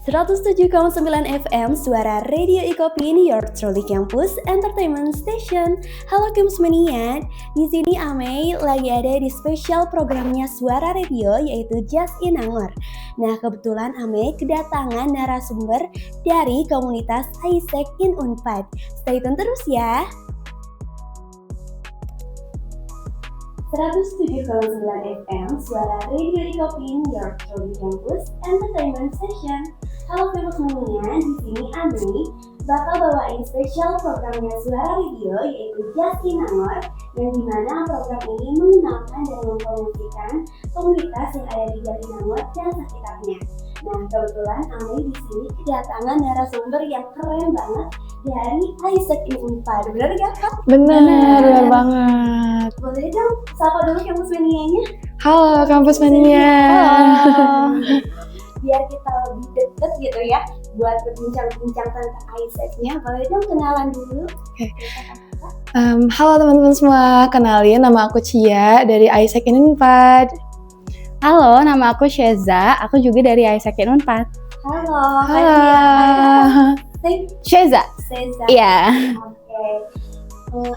107,9 FM Suara Radio Ikopin, your truly campus entertainment station. Halo Campus Mania, di sini Amei lagi ada di spesial programnya Suara Radio yaitu Just in Nangor. Nah, kebetulan Amei kedatangan narasumber dari komunitas AIESEC in Unpad. Stay tune terus ya. 107,9 FM Suara Radio Ikopin, your truly campus entertainment station. Halo Campus Mania, di sini Amei bakal bawain spesial programnya Suara Radio yaitu Just in Nangor, yang dimana program ini mengenalkan dan mempromosikan komunitas yang ada di Jatinangor dan sekitarnya. Nah, kebetulan Amei di sini kedatangan narasumber yang keren banget dari AIESEC in Unpad. Benar gak Kak? Benar banget. Boleh dong sapa dulu Campus Mania-nya. Halo Campus Mania. Biar kita lebih deket gitu ya buat berbincang-bincang tentang AIESEC-nya. Boleh dong kenalan dulu. Oke. Halo teman-teman semua, kenalin nama aku Cia dari AIESEC in Unpad. Halo, nama aku Sheza, aku juga dari AIESEC in Unpad. Halo. Sheza. Iya. Oke.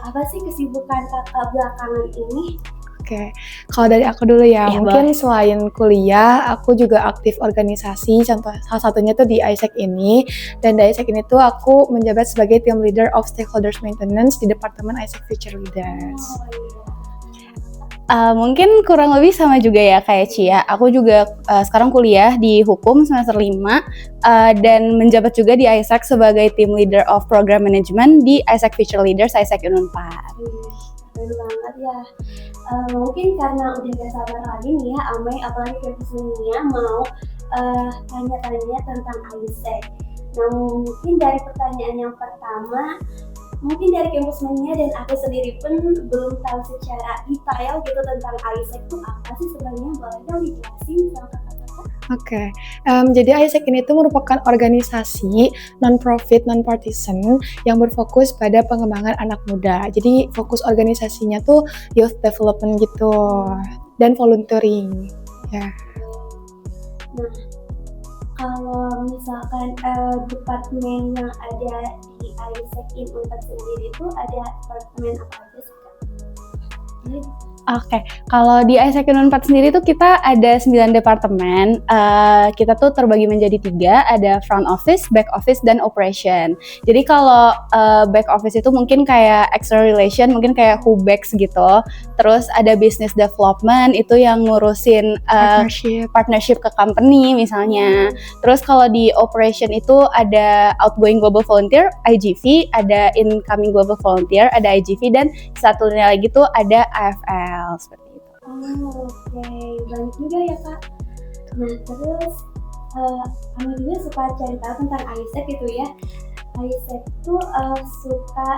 Apa sih kesibukan kakak belakangan ini? Oke, kalau dari aku dulu ya, mungkin selain kuliah, aku juga aktif organisasi, contoh salah satunya tuh di AIESEC ini, dan di AIESEC ini tuh aku menjabat sebagai Team Leader of Stakeholders Maintenance di Departemen AIESEC Future Leaders. Mungkin kurang lebih sama juga ya kayak Cia, aku juga sekarang kuliah di Hukum semester 5 dan menjabat juga di AIESEC sebagai Team Leader of Program Management di AIESEC Future Leaders AIESEC in Unpad. Keren banget ya. Mungkin karena udah gak sabar lagi nih ya Amei, apalagi Campus Mania mau tanya-tanya tentang AIESEC. Nah, mungkin dari pertanyaan yang pertama, mungkin dari Campus Mania dan aku sendiri pun belum tahu secara detail gitu tentang AIESEC itu apa sih sebenarnya. Boleh dong dijelasin sama kakak-kakak? Oke, jadi AIESEC ini tuh merupakan organisasi non-profit, non-partisan yang berfokus pada pengembangan anak muda. Jadi fokus organisasinya tuh youth development gitu dan volunteering. Ya. Nah, kalau misalkan departemen yang ada di AIESEC in Unpad sendiri itu ada departemen apa aja sih Kak? Oke, kalau di AIESEC in Unpad sendiri tuh kita ada 9 departemen. Kita tuh terbagi menjadi 3, ada front office, back office, dan operation. Jadi kalau back office itu mungkin kayak external relation, mungkin kayak Hubex gitu. Terus ada business development, itu yang ngurusin partnership ke company misalnya. Terus kalau di operation itu ada outgoing global volunteer, IGV, ada incoming global volunteer, ada IGV, dan satunya lagi tuh ada AFL. Seperti itu. Oke, banyak juga ya Kak. Nah terus kami juga suka cari tahu tentang AIESEC gitu ya. AIESEC tuh suka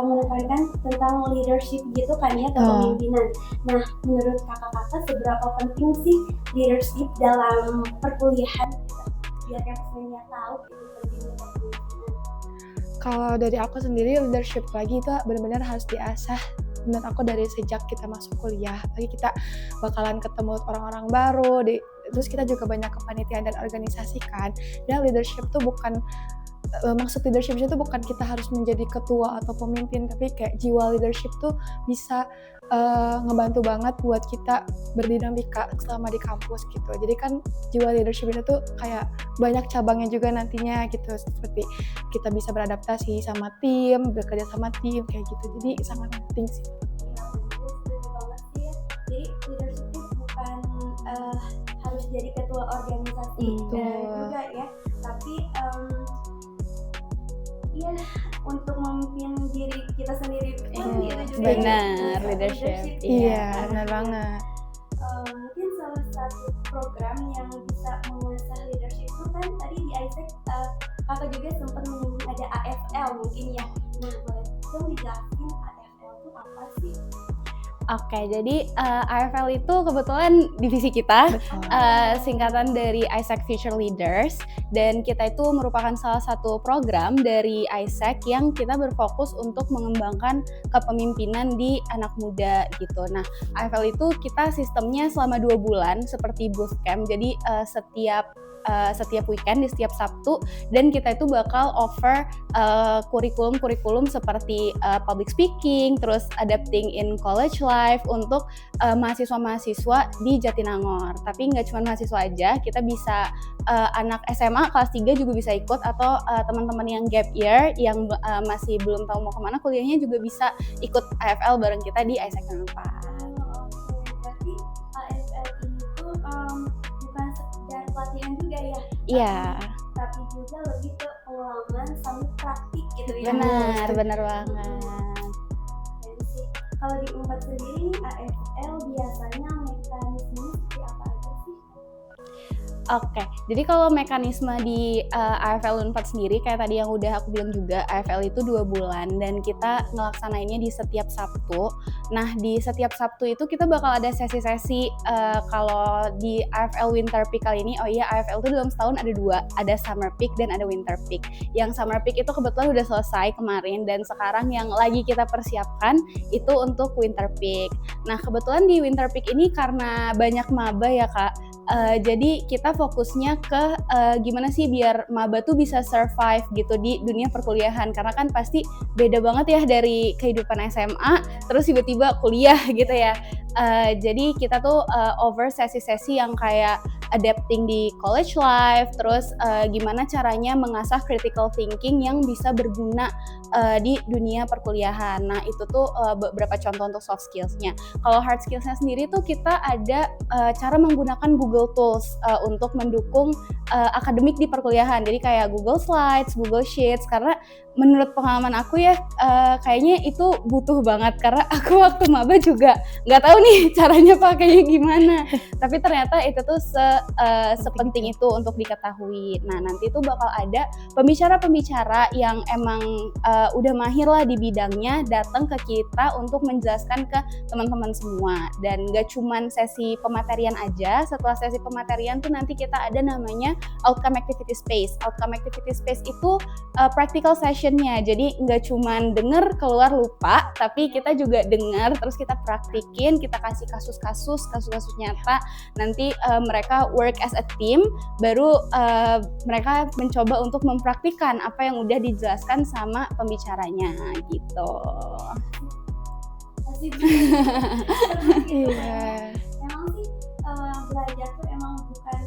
menekankan tentang leadership gitu kan ya, kepemimpinan. Nah menurut kakak-kakak seberapa penting sih leadership dalam perkuliahan gitu? Biar kan semuanya tahu itu pentingnya kepemimpinan. Kalau dari aku sendiri leadership lagi itu benar-benar harus diasah. Menurut aku dari sejak kita masuk kuliah, lagi kita bakalan ketemu orang-orang baru, terus kita juga banyak kepanitiaan dan organisasi kan. Dan leadership tuh bukan, maksud leadership itu bukan kita harus menjadi ketua atau pemimpin, tapi kayak jiwa leadership tuh bisa ngebantu banget buat kita berdinamika selama di kampus gitu. Jadi kan jiwa leadership itu tuh kayak banyak cabangnya juga nantinya gitu, seperti kita bisa beradaptasi sama tim, bekerja sama tim kayak gitu. Jadi sangat penting sih. Jadi leadership itu bukan harus jadi ketua organisasi juga ya, tapi ya untuk memimpin diri kita sendiri pun itu juga benar leadership. Iya, benar banget. Mungkin salah satu program yang bisa mengasah leadership itu kan tadi di AIESEC kakak juga sempat menyinggung ada AFL mungkin ya. Nah boleh dong dijelasin AFL itu apa sih? Oke, jadi AFL itu kebetulan divisi kita, singkatan dari AIESEC Future Leaders, dan kita itu merupakan salah satu program dari AIESEC yang kita berfokus untuk mengembangkan kepemimpinan di anak muda gitu. Nah, AFL itu kita sistemnya selama 2 bulan seperti bootcamp, jadi setiap setiap weekend, di setiap Sabtu, dan kita itu bakal offer kurikulum seperti public speaking, terus adapting in college life untuk mahasiswa-mahasiswa di Jatinangor. Tapi nggak cuma mahasiswa aja, kita bisa anak SMA kelas 3 juga bisa ikut, atau teman-teman yang gap year yang masih belum tahu mau kemana kuliahnya juga bisa ikut AFL bareng kita di Isaac Unpad. Oke, berarti AFL ini tuh bukan sekedar pelatihan juga ya? Iya. Tapi juga lebih ke pengalaman sambil praktik gitu ya? Benar banget. Dan sih, kalau di Unpad sendiri nih AFL biasanya mekanismenya seperti apa aja sih? Oke, jadi kalau mekanisme di AFL Unpad sendiri kayak tadi yang udah aku bilang juga, AFL itu 2 bulan dan kita ngelaksanainnya di setiap Sabtu. Nah, di setiap Sabtu itu kita bakal ada sesi-sesi kalau di AFL Winter Peak kali ini, AFL itu dalam setahun ada 2, ada Summer Peak dan ada Winter Peak. Yang Summer Peak itu kebetulan udah selesai kemarin dan sekarang yang lagi kita persiapkan itu untuk Winter Peak. Nah, kebetulan di Winter Peak ini karena banyak maba ya Kak, jadi kita fokusnya ke gimana sih biar maba tuh bisa survive gitu di dunia perkuliahan, karena kan pasti beda banget ya dari kehidupan SMA terus tiba-tiba kuliah gitu ya. Jadi kita tuh over sesi-sesi yang kayak adapting di college life, terus gimana caranya mengasah critical thinking yang bisa berguna di dunia perkuliahan. Nah itu tuh beberapa contoh untuk soft skills-nya. Kalau hard skills-nya sendiri tuh kita ada cara menggunakan Google Tools untuk mendukung akademik di perkuliahan. Jadi kayak Google Slides, Google Sheets, karena menurut pengalaman aku ya kayaknya itu butuh banget, karena aku waktu maba juga nggak tahu nih caranya pakainya gimana. Tapi ternyata itu tuh sepenting itu untuk diketahui. Nah nanti tuh bakal ada pembicara-pembicara yang emang udah mahir lah di bidangnya datang ke kita untuk menjelaskan ke teman-teman semua. Dan nggak cuman sesi pematerian aja, setelah sesi pematerian tuh nanti kita ada namanya Outcome Activity Space. Outcome Activity Space itu practical session-nya, jadi nggak cuman denger keluar lupa, tapi kita juga dengar terus kita praktikin, kita kasih kasus-kasus nyata. Nanti mereka work as a team, baru mereka mencoba untuk mempraktikkan apa yang udah dijelaskan sama pembicaranya gitu. Asik Iya. Emang sih belajar tuh emang bukan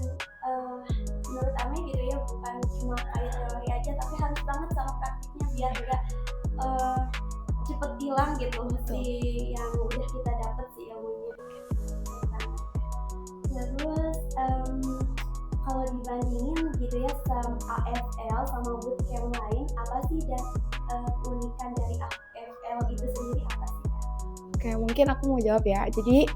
menurut Ame gitu ya, bukan cuma kayak teori aja, tapi harus banget sama praktiknya biar enggak cepet hilang gitu si yang udah kita dapet si ilmunya. Terus kalau dibandingin gitu ya sama AFL sama bootcamp lain, apa sih dan keunikan dari AFL itu sendiri apa sih? Oke, mungkin aku mau jawab ya. Jadi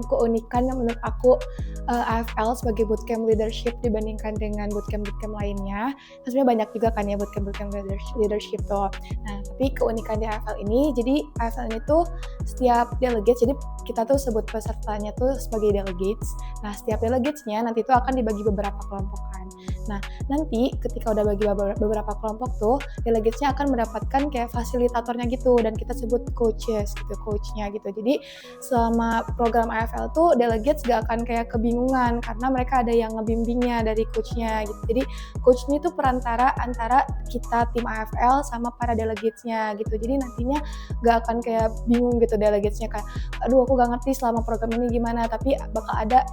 keunikan yang menurut aku AFL sebagai bootcamp leadership dibandingkan dengan bootcamp lainnya, sebenarnya banyak juga kan ya bootcamp leadership tuh. Nah, tapi keunikan di AFL ini, jadi AFL ini tuh setiap delegates, jadi kita tuh sebut pesertanya tuh sebagai delegates. Nah, setiap delegatesnya nanti tuh akan dibagi beberapa kelompokan. Nah, nanti ketika udah bagi beberapa kelompok tuh, delegatesnya akan mendapatkan kayak fasilitatornya gitu, dan kita sebut coaches gitu, coachnya gitu. Jadi selama program AFL tuh delegates gak akan kayak kebingungan karena mereka ada yang ngebimbingnya dari coachnya gitu. Jadi coach ini tuh perantara antara kita tim AFL sama para delegatesnya gitu. Jadi nantinya gak akan kayak bingung gitu delegatesnya kan, aduh aku gak ngerti selama program ini gimana, tapi bakal ada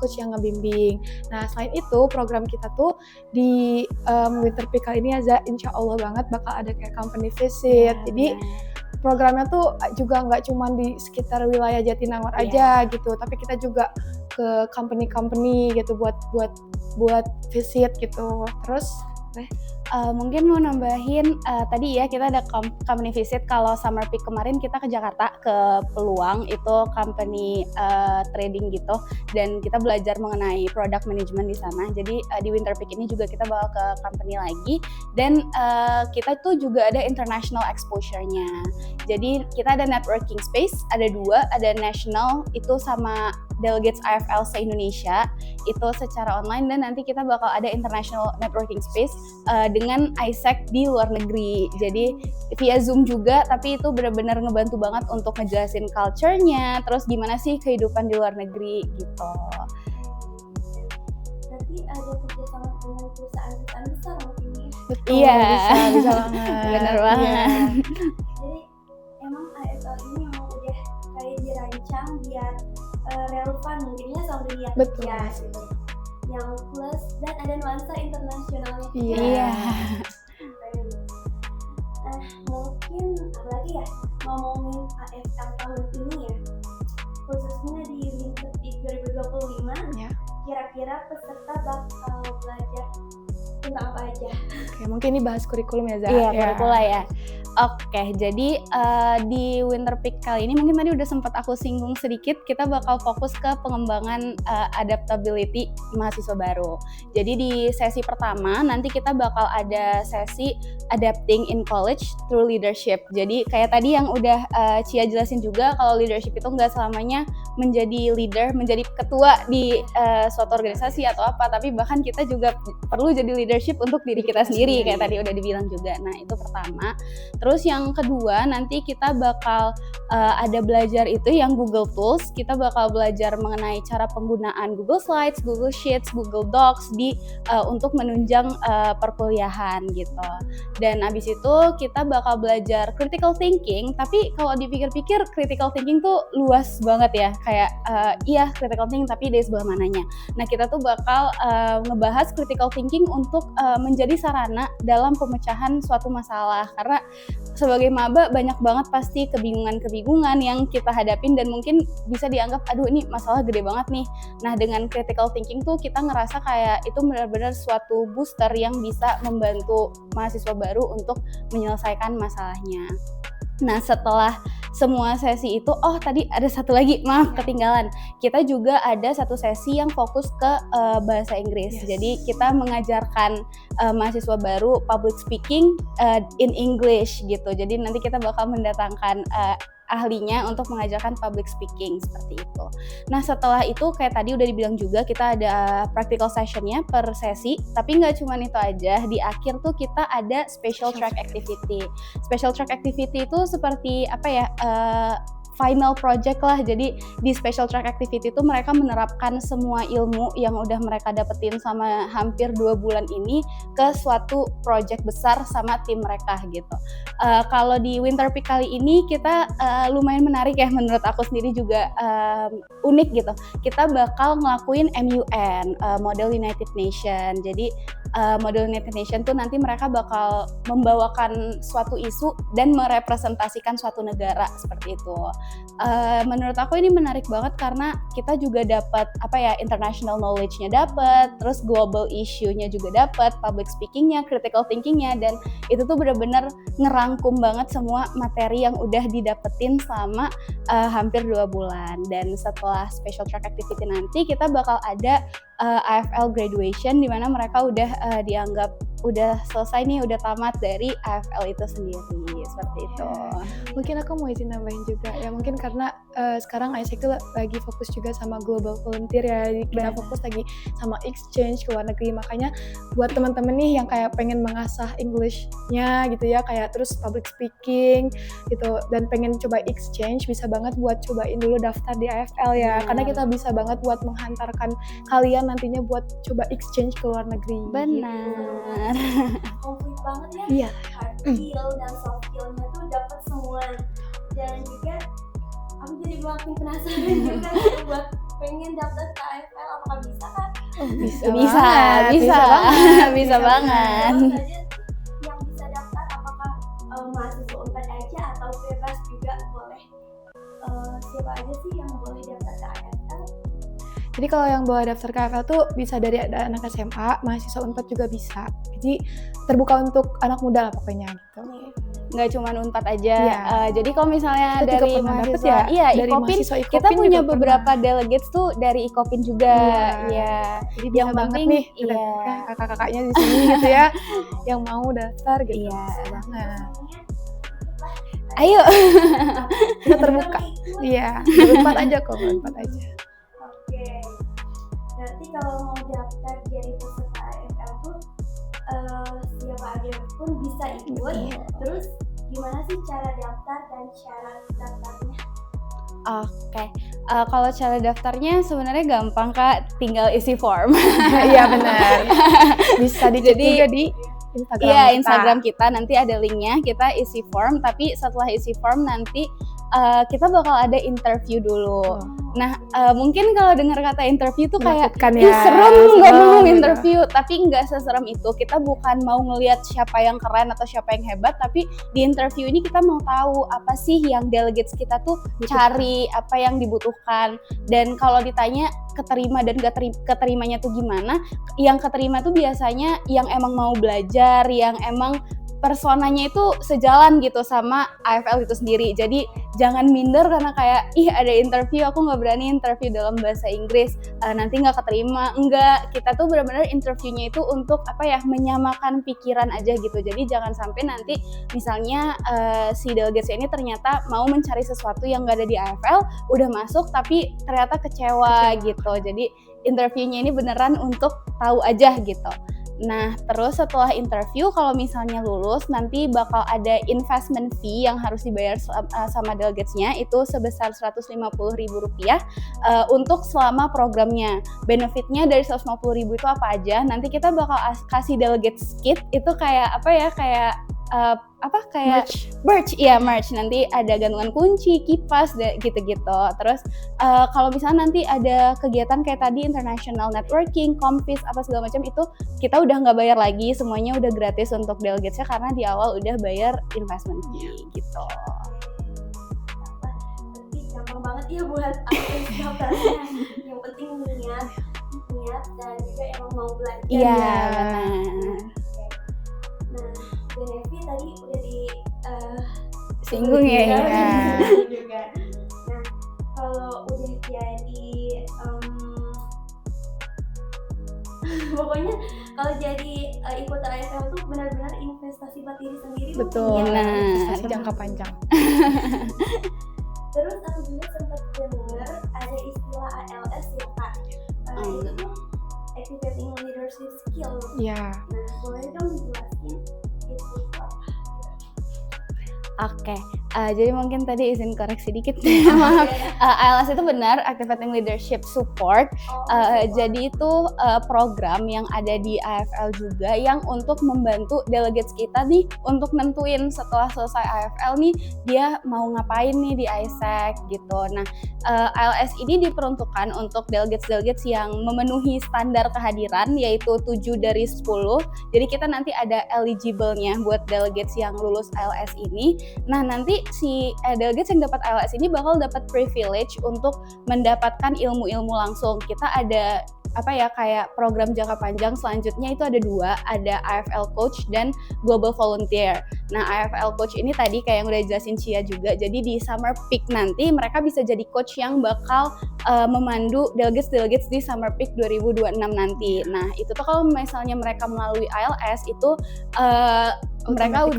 coach yang ngebimbing. Nah selain itu program kita tuh di Winter Peak kali ini ya, insya Allah banget bakal ada kayak company visit. Jadi programnya tuh juga nggak cuma di sekitar wilayah Jatinangor aja gitu, tapi kita juga ke company gitu buat visit gitu. Terus mungkin mau nambahin tadi ya kita ada company visit. Kalau Summer Peak kemarin kita ke Jakarta ke Peluang, itu company trading gitu, dan kita belajar mengenai product management di sana. Jadi di Winter Peak ini juga kita bawa ke company lagi, dan kita tuh juga ada international exposure-nya. Jadi kita ada networking space, ada 2, ada national itu sama delegates AFL se-Indonesia itu secara online, dan nanti kita bakal ada international networking space dengan Isaac di luar negeri. Jadi via Zoom juga, tapi itu benar-benar ngebantu banget untuk ngejelasin culture-nya, terus gimana sih kehidupan di luar negeri gitu. Berarti ada kerjasama dengan perusahaan-perusahaan besar mungkin ya. Betul, Iya. bisa banget. Bener Iya. banget. Jadi emang AFL ini memang udah kayak dirancang biar relevan mungkinnya sama dunia Betul. kerja gitu. Yang plus dan ada nuansa internasionalnya juga. Iya. Nah, mungkin apalagi ya ngomongin AFL tahun ini ya, khususnya di Winter Peak 2025, Ya. kira-kira peserta bakal belajar tentang apa aja? Oke, mungkin ini bahas kurikulum ya, Za. Iya, kurikulum ya. Oke, jadi di Winter Peak kali ini mungkin tadi udah sempat aku singgung sedikit, kita bakal fokus ke pengembangan adaptability mahasiswa baru. Jadi di sesi pertama nanti kita bakal ada sesi adapting in college through leadership. Jadi kayak tadi yang udah Cia jelasin juga, kalau leadership itu nggak selamanya menjadi leader, menjadi ketua di suatu organisasi atau apa, tapi bahkan kita juga perlu jadi leadership untuk diri kita sendiri, kayak tadi udah dibilang juga. Nah, itu pertama. Terus yang kedua, nanti kita bakal ada belajar itu yang Google Tools. Kita bakal belajar mengenai cara penggunaan Google Slides, Google Sheets, Google Docs untuk menunjang perkuliahan gitu. Dan abis itu kita bakal belajar critical thinking. Tapi kalau dipikir-pikir critical thinking tuh luas banget ya. Kayak iya critical thinking tapi dari sebelah mananya. Nah, kita tuh bakal ngebahas critical thinking untuk menjadi sarana dalam pemecahan suatu masalah. Karena sebagai maba banyak banget pasti kebingungan-kebingungan yang kita hadapin dan mungkin bisa dianggap aduh ini masalah gede banget nih. Nah, dengan critical thinking tuh kita ngerasa kayak itu benar-benar suatu booster yang bisa membantu mahasiswa baru untuk menyelesaikan masalahnya. Nah, setelah semua sesi itu, oh tadi ada satu lagi, maaf ketinggalan. Kita juga ada satu sesi yang fokus ke bahasa Inggris. Yes. Jadi kita mengajarkan mahasiswa baru public speaking in English gitu. Jadi nanti kita bakal mendatangkan ahlinya untuk mengajarkan public speaking seperti itu. Nah, setelah itu kayak tadi udah dibilang juga kita ada practical sessionnya per sesi, tapi nggak cuma itu aja. Di akhir tuh kita ada special track activity. Special track activity itu seperti apa ya? Final project lah. Jadi di special track activity itu mereka menerapkan semua ilmu yang udah mereka dapetin sama hampir 2 bulan ini ke suatu project besar sama tim mereka gitu. Kalau di Winter Peak kali ini kita lumayan menarik ya, menurut aku sendiri juga unik gitu. Kita bakal ngelakuin MUN, Model United Nation. Jadi Model United Nation tuh nanti mereka bakal membawakan suatu isu dan merepresentasikan suatu negara seperti itu. Menurut aku ini menarik banget karena kita juga dapat apa ya, international knowledge-nya dapat, terus global issue-nya juga dapat, public speaking-nya, critical thinking-nya, dan itu tuh benar-benar ngerangkum banget semua materi yang udah didapetin selama hampir 2 bulan. Dan setelah special track activity nanti kita bakal ada AFL graduation di mana mereka udah dianggap udah selesai nih, udah tamat dari AFL itu sendiri, seperti itu. Mungkin aku mau izin nambahin juga ya, mungkin karena sekarang Isaac tuh lagi fokus juga sama global volunteer ya, kita fokus lagi sama exchange ke luar negeri. Makanya buat teman-teman nih yang kayak pengen mengasah English-nya gitu ya, kayak terus public speaking gitu dan pengen coba exchange, bisa banget buat cobain dulu daftar di AFL ya. Karena kita bisa banget buat menghantarkan kalian nantinya buat coba exchange ke luar negeri. Benar. Komplit banget ya. Iya. Hard skill dan soft skill-nya tuh dapat semua. Dan juga aku jadi makin penasaran juga sih buat pengen daftar ke AFL, apakah bisa kan? Bisa banget. Terus aja yang bisa daftar apakah mahasiswa Unpad aja atau bebas juga boleh? Siapa aja sih yang boleh daftar ke AFL? Jadi kalau yang boleh daftar ke AFL tuh bisa dari anak SMA, mahasiswa Unpad juga bisa. Jadi terbuka untuk anak muda lah pokoknya gitu. Nggak cuma Unpad aja. Iya. Jadi kalau misalnya Kita juga dari pernah dapet mahasiswa, ya, dari IKOPIN, mahasiswa IKOPIN kita punya juga beberapa pernah. delegates tuh dari IKOPIN juga. Iya. Jadi Yang bisa banget penting, nih iya. kakak-kakaknya di sini gitu ya, yang mau daftar gitu. Iya. Bisa banget. Ayo. Kita terbuka. Iya, Unpad aja kok, Unpad aja. Oke. Berarti kalau mau daftar jadi peserta AFL tuh siapa aja pun bisa ikut. Iya. Terus gimana sih cara daftar dan syarat daftarnya? Oke, kalau cara daftarnya sebenarnya gampang Kak, tinggal isi form. Iya benar. Bisa dicek Jadi, juga di Instagram Iya, kita. Instagram kita nanti ada linknya, kita isi form, tapi setelah isi form nanti kita bakal ada interview dulu. Oh. Nah, mungkin kalau dengar kata interview tuh kayak, Menakutkan ih ya, serem nggak serem mau gitu. interview, tapi nggak seserem itu. Kita bukan mau ngelihat siapa yang keren atau siapa yang hebat, tapi di interview ini kita mau tahu apa sih yang delegates kita tuh cari, apa yang dibutuhkan. Dan kalau ditanya keterima dan gak keterimanya tuh gimana, yang keterima tuh biasanya yang emang mau belajar, yang emang personanya itu sejalan gitu sama AFL itu sendiri. Jadi jangan minder karena kayak ih ada interview, aku nggak berani interview dalam bahasa Inggris, nanti nggak keterima. Enggak, kita tuh benar-benar interviewnya itu untuk apa ya, menyamakan pikiran aja gitu. Jadi jangan sampai nanti misalnya si delegates ini ternyata mau mencari sesuatu yang nggak ada di AFL, udah masuk tapi ternyata kecewa gitu. Jadi interviewnya ini beneran untuk tahu aja gitu. Nah, terus setelah interview, kalau misalnya lulus, nanti bakal ada investment fee yang harus dibayar sama delegates-nya, itu sebesar Rp150.000 untuk selama programnya. Benefitnya dari Rp150.000 itu apa aja? Nanti kita bakal kasih delegates kit, itu kayak apa ya, kayak kayak merch, iya merch. Nanti ada gantungan kunci, kipas, gitu-gitu. Terus kalau misalnya nanti ada kegiatan kayak tadi international networking, kompis, apa segala macam, itu kita udah nggak bayar lagi, semuanya udah gratis untuk delegatesnya karena di awal udah bayar investment fee gitu. Berarti gampang banget ya buat akses daftarnya. Yang penting niat dan juga emang mau belajar. Iya, ya. benar. Nah, Devi tadi udah di singgung ya. juga. Nah, kalau udah jadi pokoknya kalau jadi ikut AFL tuh benar-benar investasi buat diri sendiri. Betul. Nah, investasi jangka panjang. Terus aku juga sempat dengar ada istilah ALS ya Kak. Itu tuh activating leadership skill. Iya. Nah, boleh dong dijelasin itu apa? Oke, jadi mungkin tadi izin koreksi dikit. Maaf. ALS itu benar, Activating Leadership Support. Jadi itu program yang ada di AFL juga yang untuk membantu delegates kita nih untuk nentuin setelah selesai AFL nih dia mau ngapain nih di ISEC gitu. Nah, ALS ini diperuntukkan untuk delegates yang memenuhi standar kehadiran yaitu 7 dari 10. Jadi kita nanti ada eligible-nya buat delegates yang lulus ALS ini. Nah, nanti si delegates yang dapat ALS ini bakal dapat privilege untuk mendapatkan ilmu-ilmu langsung. Kita ada kayak program jangka panjang selanjutnya itu ada 2, ada AFL Coach dan Global Volunteer. Nah, AFL Coach ini tadi kayak yang udah jelasin Cia juga, jadi di Summer Peak nanti mereka bisa jadi coach yang bakal memandu delegates di Summer Peak 2026 nanti. Nah, itu tuh kalau misalnya mereka melalui ALS itu mereka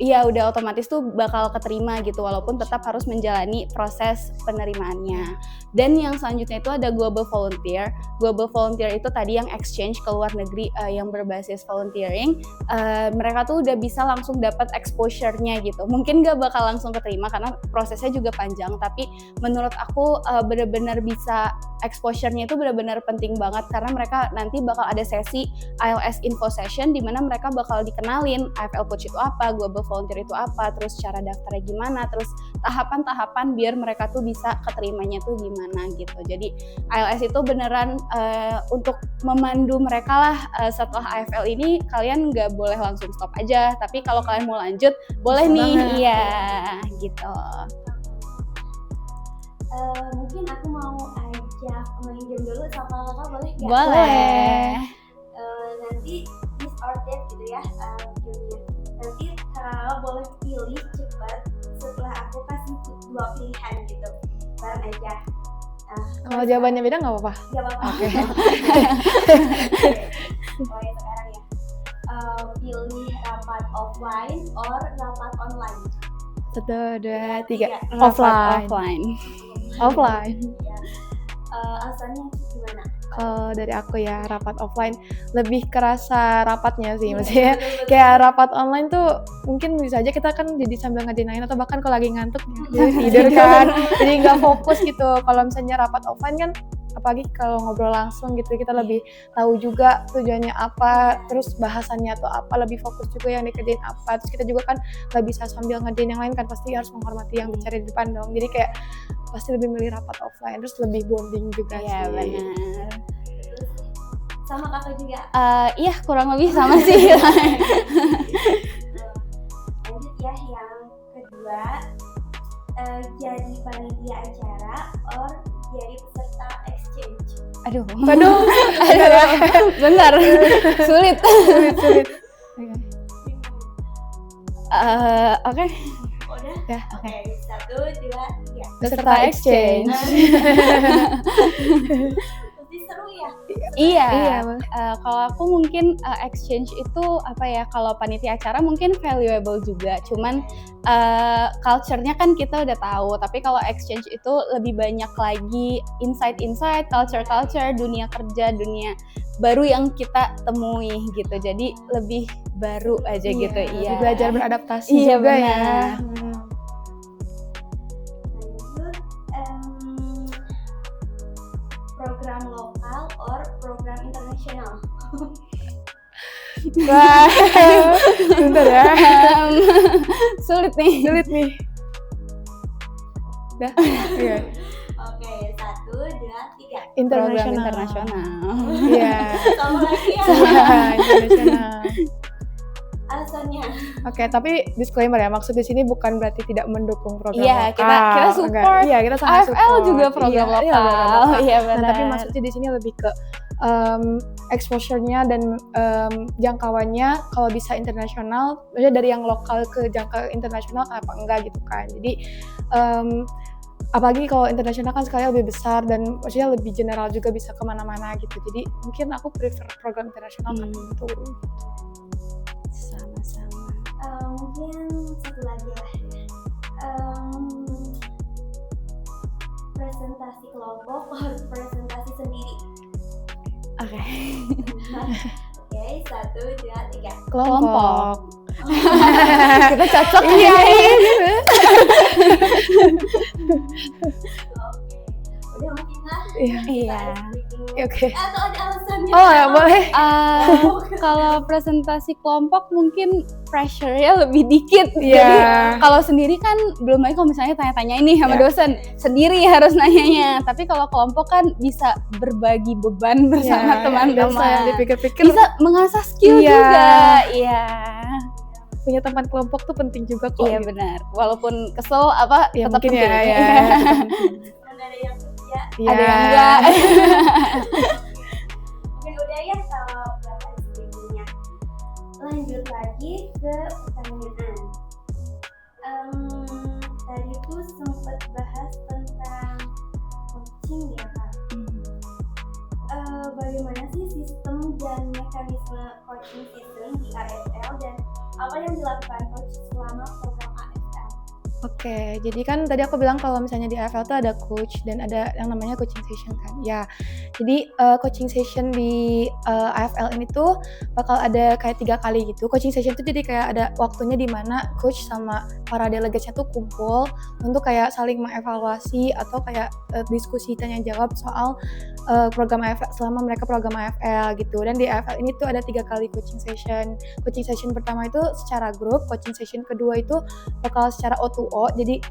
udah otomatis tuh bakal keterima gitu, walaupun tetap harus menjalani proses penerimaannya. Dan yang selanjutnya itu ada Global Volunteer. Global Volunteer itu tadi yang exchange ke luar negeri yang berbasis volunteering. Mereka tuh udah bisa langsung dapat exposure-nya gitu. Mungkin gak bakal langsung keterima karena prosesnya juga panjang, tapi menurut aku benar-benar bisa exposure-nya itu benar-benar penting banget karena mereka nanti bakal ada sesi ALS info session di mana mereka bakal dikenalin AFL Coach itu apa, Global Volunteer itu apa, terus cara daftarnya gimana, terus tahapan-tahapan biar mereka tuh bisa keterimanya tuh gimana gitu. Jadi ALS itu beneran untuk memandu mereka lah. Setelah AFL ini kalian nggak boleh langsung stop aja, tapi kalau kalian mau lanjut boleh bisa nih banget. iya gitu. Mungkin aku mau ajak main game dulu sama kakak, boleh nggak? Boleh. Nanti this or that gitu ya gamenya. Nanti kakak boleh pilih cepat setelah aku kasih 2 pilihan gitu. Bareng aja. Kalau jawabannya beda nggak apa-apa. Gak apa-apa. Oke. Mulai sekarang ya. Pilih rapat offline or rapat online. 1, 2, 3. Offline. Offline. Ya. Alasannya gimana? Kalau dari aku ya rapat offline lebih kerasa rapatnya sih, maksudnya kayak rapat online tuh mungkin bisa aja kita kan jadi sambil ngerjain atau bahkan kalau lagi ngantuk jadi tidur kan, jadi nggak fokus gitu. Kalau misalnya rapat offline kan apalagi kalau ngobrol langsung gitu kita lebih tahu juga tujuannya apa, terus bahasannya atau apa, lebih fokus juga yang dikerjain apa. Terus kita juga kan nggak bisa sambil ngerjain yang lain kan, pasti harus menghormati yang bicara di depan dong. Jadi kayak pasti lebih milih rapat offline, terus lebih bonding juga Iya sih. benar. Sama kakak juga. Iya kurang lebih sama sih. Lanjut ya yang kedua, jadi panitia acara or jadi peserta exchange. Aduh. Aduh, Bentar. Sulit. sulit. Oke. Udah? Ya, Oke, 1, 2, 3. Peserta exchange. Pasti seru ya? Iya. Iya. Kalau aku mungkin exchange itu apa ya? Kalau panitia acara mungkin valuable juga. Cuman culture-nya kan kita udah tahu. Tapi kalau exchange itu lebih banyak lagi insight-insight, culture-culture, dunia kerja, dunia baru yang kita temui gitu. Jadi lebih baru aja gitu. Iya. Belajar beradaptasi Iya, juga benar. ya. Lanjut, program lokal or program internasional. Wah, bentar ya. Sulit nih. Sulit nih. Dah, iya. Oke, 1, 2, 3. Program Internasional. internasional. Iya. Sama lagi ya. Iya, internasional. Alasannya. Oke, tapi disclaimer ya, maksud di sini bukan berarti tidak mendukung program Iya, lokal. kita support. Enggak. Iya, kita sangat AFL support. juga program Iya, lokal. program lokal. Iya Nah, benar. tapi maksudnya di sini lebih ke exposure-nya dan jangkauannya kalau bisa internasional, maksudnya dari yang lokal ke jangkau internasional kenapa enggak gitu kan. Jadi apalagi kalau internasional kan sekali lebih besar dan maksudnya lebih general juga bisa kemana-mana gitu. Jadi mungkin aku prefer program internasional kan itu. Sama-sama. Mungkin satu lagi lah ya. Presentasi kelompok or presentasi sendiri. Oke. Oke, 1, 2, 3. Kelompok. Kita cocok Iya, ya. iya gitu. Oke. Udah mungkin lah. Iya. Iya. Oke. Atau ada alasannya? Oh, ya boleh. Kalau presentasi kelompok mungkin pressure-nya lebih dikit. Iya. Jadi kalau sendiri kan belum lagi kalau misalnya tanya-tanya ini sama Iya. dosen, sendiri harus nanyanya. Tapi kalau kelompok kan bisa berbagi beban bersama Iya, teman-teman. bisa yang dipikir-pikir. Bisa mengasah skill Iya. juga. Iya. Punya teman kelompok tuh penting juga kok. Iya benar. Walaupun kesel apa Ya tetap mungkin penting. ya. Ada yang kerja. Iya. Ada yang enggak. Mungkin udah ya kalau bapak istrinya. Lanjut lagi ke pertanyaan. Tadi tuh sempat bahas tentang coaching ya kak. Bagaimana sih sistem dan mekanisme coaching season di AFL dan apa yang dilakukan coach selama program AFL? Oke, jadi kan tadi aku bilang kalau misalnya di AFL tuh ada coach dan ada yang namanya coaching session kan. Ya, jadi coaching session di AFL ini tuh bakal ada kayak 3 kali gitu. Coaching session tuh jadi kayak ada waktunya di mana coach sama para delegatesnya tuh kumpul untuk kayak saling mengevaluasi atau kayak diskusi tanya jawab soal program AFL selama mereka program AFL gitu. Dan di AFL ini tuh ada 3 kali coaching session. Coaching session pertama itu secara grup, coaching session kedua itu bakal secara O2O, jadi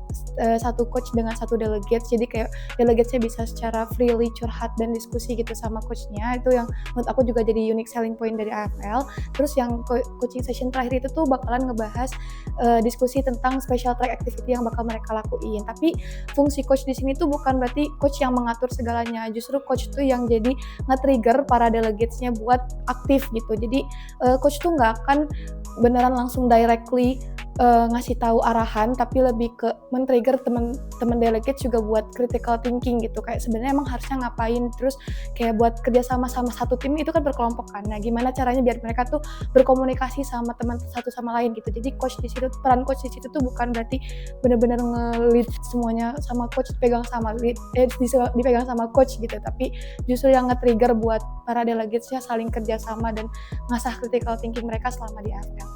satu coach dengan satu delegates, jadi kayak delegatesnya bisa secara freely curhat dan diskusi gitu sama coachnya. Itu yang menurut aku juga jadi unique selling point dari AFL. Terus yang coaching session terakhir itu tuh bakalan ngebahas diskusi tentang special track activity yang bakal mereka lakuin. Tapi fungsi coach di sini tuh bukan berarti coach yang mengatur segalanya, justru coach tuh yang jadi nge-trigger para delegatesnya buat aktif gitu. Jadi coach tuh nggak akan beneran langsung directly ngasih tahu arahan, tapi lebih ke men-trigger teman-teman delegate juga buat critical thinking gitu. Kayak sebenarnya emang harusnya ngapain, terus kayak buat kerja sama satu tim itu kan berkelompok kan. Nah, gimana caranya biar mereka tuh berkomunikasi sama teman satu sama lain gitu. Jadi peran coach di situ tuh bukan berarti benar-benar nge-lead semuanya sama coach, dipegang sama coach gitu, tapi justru yang nge-trigger buat para delegates-nya saling kerja sama dan ngasah critical thinking mereka selama di AFL.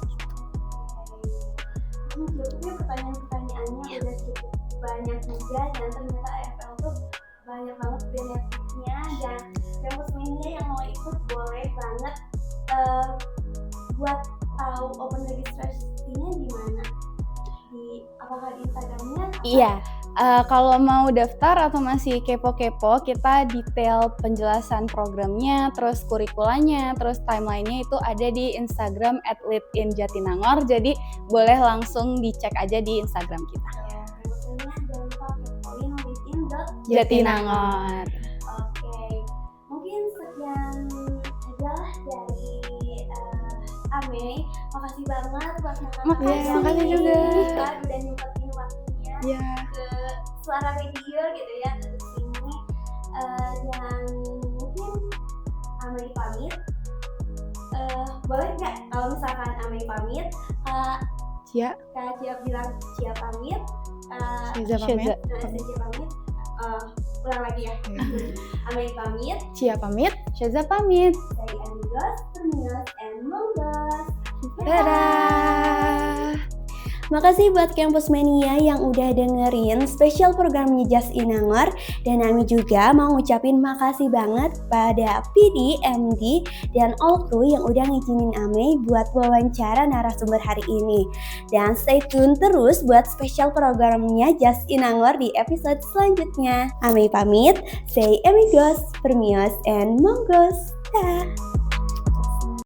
Sebetulnya pertanyaan-pertanyaannya udah cukup banyak juga, dan ternyata AFL tuh banyak banget benefitnya, dan Campus Mania yang mau ikut boleh banget buat tahu open registrasinya di mana? Apakah di Instagramnya? Iya, kalau mau daftar atau masih kepo-kepo, kita detail penjelasan programnya, terus kurikulanya, terus timelinenya itu ada di Instagram @leadinjatinangor. Jadi boleh langsung dicek aja di Instagram kita. Campus Mania jangan lupa kepoin Jatinangor. Oke, mungkin sekian aja lah dari Ame. Makasih banget buat Makasih juga. Udah nyempetin waktunya ke Suara Radio gitu ya, ke sini. Dan mungkin Ame pamit. Boleh nggak kalau misalkan Ame pamit, Kak Cia bilang Cia pamit, Sheza pamit. Sheza pamit. Ulang lagi ya. Ame pamit, Cia pamit. Sheza pamit. dari Amigos, Permios, and Monggos. Dadah. Makasih buat Campus Mania yang udah dengerin spesial programnya Just Inangor, dan Ami juga mau ngucapin makasih banget pada PD, MD, dan all crew yang udah ngizinin Ami buat wawancara narasumber hari ini. Dan stay tune terus buat spesial programnya Just Inangor di episode selanjutnya. Ami pamit, say amigos, permios, and monggos. Dah.